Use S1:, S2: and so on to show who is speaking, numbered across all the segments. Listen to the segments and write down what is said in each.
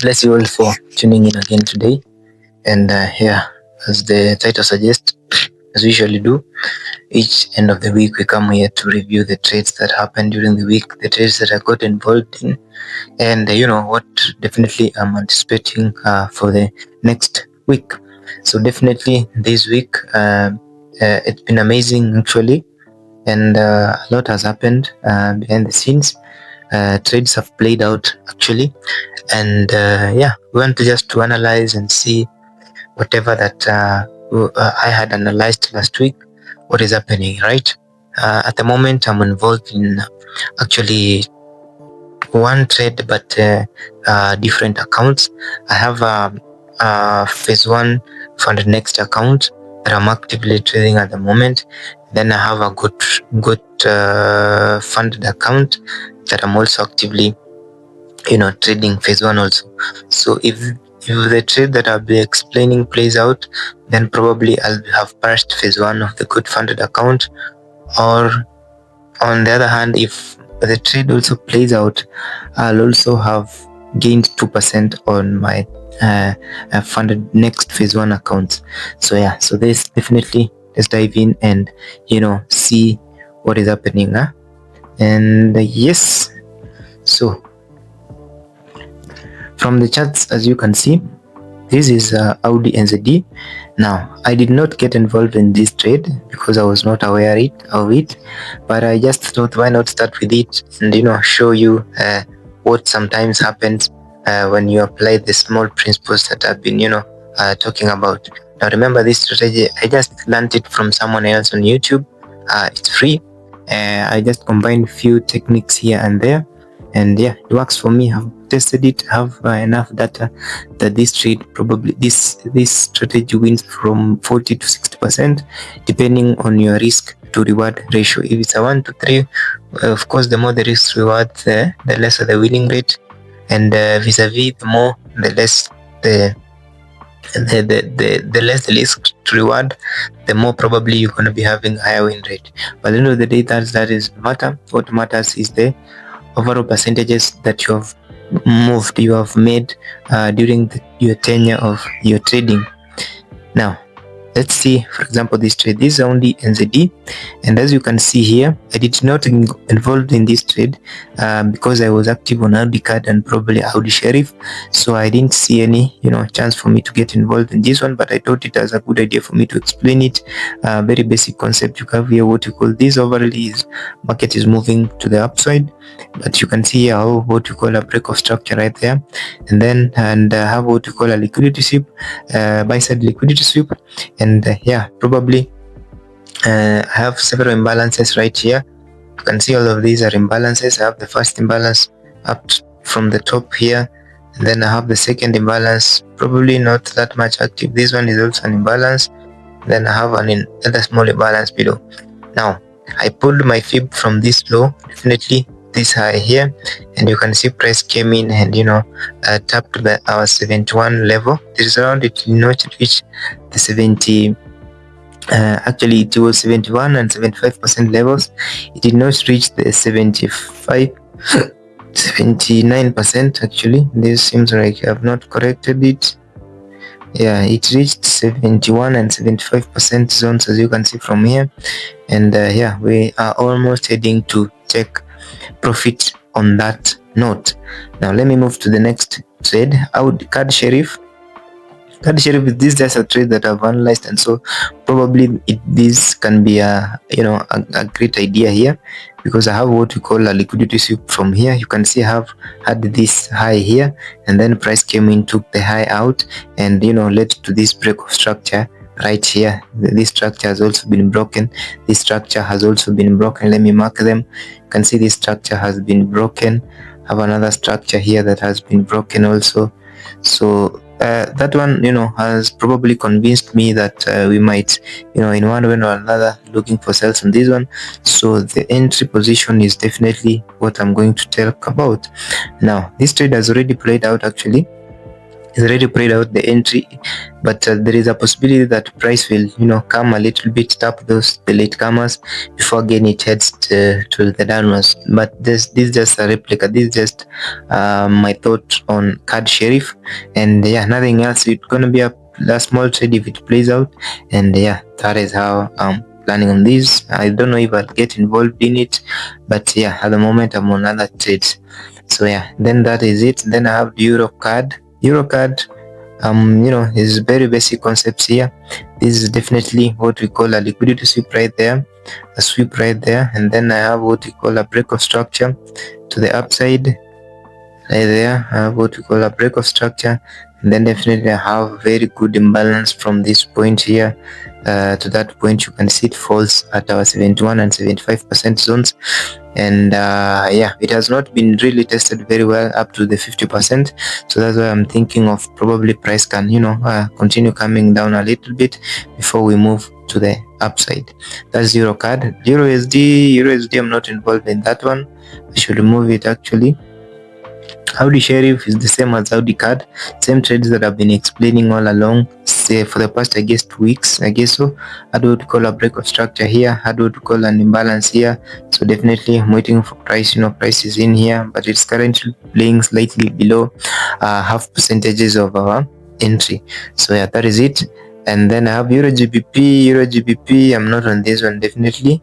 S1: Bless you all for tuning in again today. And here, as the title suggests, as we usually do, each end of the week we come here to review the trades that happened during the week, the trades that I got involved in, and you know what, definitely I'm anticipating for the next week. So definitely this week, it's been amazing actually, and a lot has happened behind the scenes. Trades have played out actually, and yeah, we want to just to analyze and see whatever that I had analyzed last week, what is happening, right? At the moment, I'm involved in actually one trade, but different accounts. I have a phase one funded next account that I'm actively trading at the moment. Then I have a good funded account that I'm also actively, trading phase one also. So if the trade that I'll be explaining plays out, then probably I'll have passed phase one of the good funded account. Or on the other hand, if the trade also plays out, I'll also have gained 2% on my funded next phase one accounts. So yeah, so this definitely, let's dive in and see what is happening. And yes, so from the charts, as you can see, this is AUDNZD. Now, I did not get involved in this trade because I was not aware of it, but I just thought, why not start with it and show you what sometimes happens when you apply the small principles that I've been talking about. Now, remember, this strategy, I just learned it from someone else on YouTube. It's free. I just combined a few techniques here and there, and yeah, it works for me. I've tested it, have enough data that this trade, probably this strategy wins from 40 to 60% depending on your risk to reward ratio. If it's a 1 to 3, of course, the more the risk reward, the lesser the winning rate, and vis-a-vis, the less the less the risk to reward, the more probably you're going to be having a higher win rate. But at the end of the day, that is matter. What matters is the overall percentages that you have made during your tenure of your trading. Now, let's see, for example, this trade. This is only NZD, and as you can see here, I did not involved in this trade because I was active on AUDCAD and probably AUDCHF, so I didn't see any chance for me to get involved in this one. But I thought it was a good idea for me to explain it. Very basic concept. You have here what you call this overlay is market is moving to the upside, but you can see here what you call a break of structure right there, and then have what you call a liquidity sweep, buy side liquidity sweep. And yeah, probably I have several imbalances right here. You can see all of these are imbalances. I have the first imbalance up from the top here, and then I have the second imbalance, probably not that much active. This one is also an imbalance. Then I have another small imbalance below. Now, I pulled my fib from this low, definitely this high here, and you can see price came in and tapped our 71 level. This round it did not reach the 70. Actually, it was 71 and 75% levels. It did not reach the 79%. Actually, this seems like I have not corrected it. Yeah, it reached 71 and 75% zones, as you can see from here, and yeah, we are almost heading to take profit on that note. Now let me move to the next trade. CADCHF. CADCHF, this is just a trade that I've analyzed, and so probably this can be a great idea here, because I have what we call a liquidity sweep from here. You can see I have had this high here, and then price came in, took the high out, and led to this break of structure right here. This structure has also been broken. This structure has also been broken. Let me mark them. You can see this structure has been broken. I have another structure here that has been broken also. So that one has probably convinced me that we might in one way or another looking for sales on this one. So the entry position is definitely what I'm going to talk about. Now, this trade has already played out actually. is already prayed out the entry, but there is a possibility that price will come a little bit, tap the late comers before again it heads to the downwards. But this is just a replica. This is just my thought on CADCHF, and yeah, nothing else. It's gonna be a small trade if it plays out, and yeah, that is how I'm planning on this. I don't know if I'll get involved in it, but yeah, at the moment I'm on other trades. So yeah, then that is it. Then I have the EURCAD. EURCAD, is very basic concepts here. This is definitely what we call a liquidity sweep right there, a sweep right there, and then I have what we call a break of structure to the upside right there. I have what we call a break of structure, and then definitely I have very good imbalance from this point here to that point. You can see it falls at our 71 and 75% zones, and yeah, it has not been really tested very well up to the 50%. So that's why I'm thinking of probably price can continue coming down a little bit before we move to the upside. That's EURCAD. EURUSD, I'm not involved in that one. I should remove it actually. AUDCHF is the same as AUDCAD, same trades that I've been explaining all along, say for the past 2 weeks, I guess so. Had what we call a break of structure here, had what we call an imbalance here. So definitely I'm waiting for price, price is in here, but it's currently playing slightly below half percentages of our entry. So yeah, that is it. And then I have EURGBP, I'm not on this one definitely.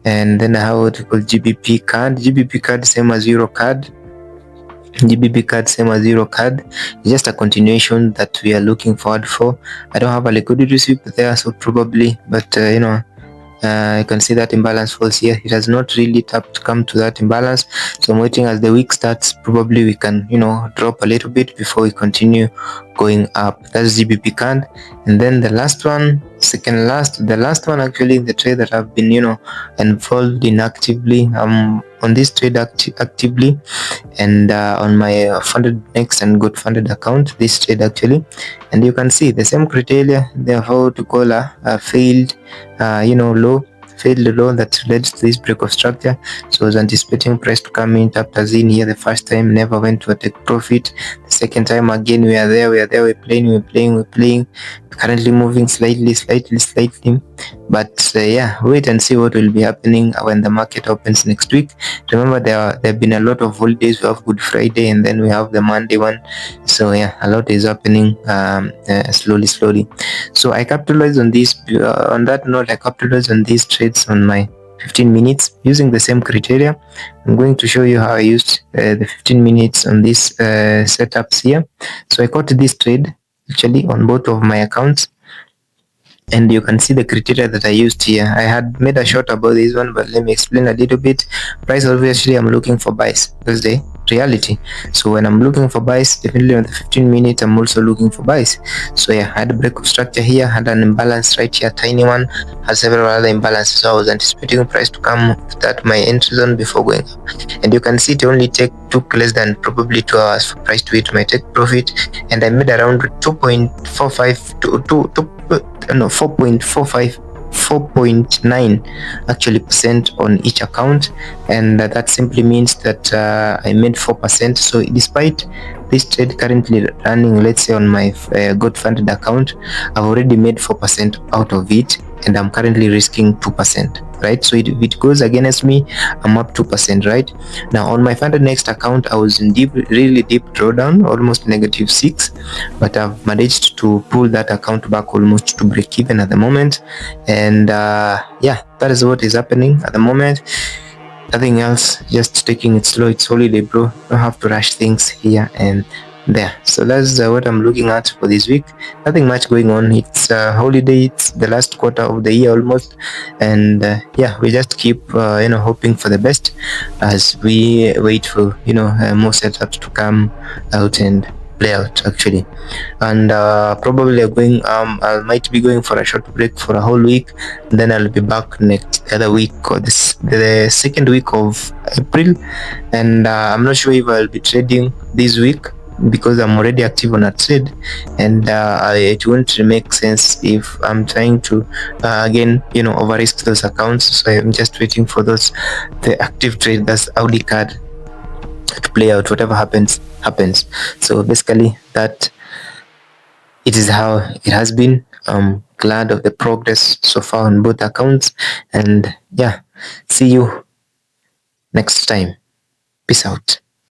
S1: And then I have what we call GBPCAD, same as EURCAD. GBPCAD, same as EURCAD, just a continuation that we are looking forward for. I don't have a liquidity sweep there, so probably, but you can see that imbalance falls here. It has not really come to that imbalance, so I'm waiting as the week starts. Probably we can drop a little bit before we continue going up. That's GBPCAD. And then the last one, the last one actually, the trade that I've been involved in actively. On this trade actively, and on my funded next and good funded account, this trade actually, and you can see the same criteria. Therefore, to call a failed low that led to this break of structure. So I was anticipating price to come in, tapped us in here the first time, never went to a take profit. The second time again, we are there, we're playing, currently moving slightly, but yeah, wait and see what will be happening when the market opens next week. Remember, there have been a lot of holidays. We have Good Friday, and then we have the Monday one. So yeah, a lot is happening slowly. So I capitalized on this. On that note, I capitalized on these trades on my 15 minutes using the same criteria. I'm going to show you how I used the 15 minutes on these setups here. So I caught this trade actually on both of my accounts, and you can see the criteria that I used here. I had made a short about this one, but let me explain a little bit. Price, obviously I'm looking for buys. That's the reality. So when I'm looking for buys, definitely on the 15 minutes I'm also looking for buys. So yeah, I had a break of structure here, had an imbalance right here, tiny one, had several other imbalances. So I was anticipating price to come at my entry zone before going up, and you can see it only took less than probably 2 hours for price to hit my take profit, and I made around 4.9 actually percent on each account, and that simply means that I made 4%. So despite this trade currently running, let's say on my good funded account, I've already made 4% out of it, and I'm currently risking 2%, right? So if it goes against me, I'm up 2%, right? Now on my funded next account, I was in really deep drawdown, almost -6, but I've managed to pull that account back almost to break even at the moment. And yeah, that is what is happening at the moment. Nothing else, just taking it slow. It's holiday, bro. Don't have to rush things here and there. So that's what I'm looking at for this week. Nothing much going on. It's holiday. It's the last quarter of the year almost, and yeah, we just keep hoping for the best as we wait for more setups to come out and play out actually. And probably I might be going for a short break for a whole week, then I'll be back next other week, or the second week of April, and I'm not sure if I'll be trading this week because I'm already active on a trade, and it won't make sense if I'm trying to again over risk those accounts. So I'm just waiting for the active trade, that's AUDCAD, to play out. Whatever happens. So basically that it is how it has been. I'm glad of the progress so far on both accounts, and yeah, see you next time. Peace out.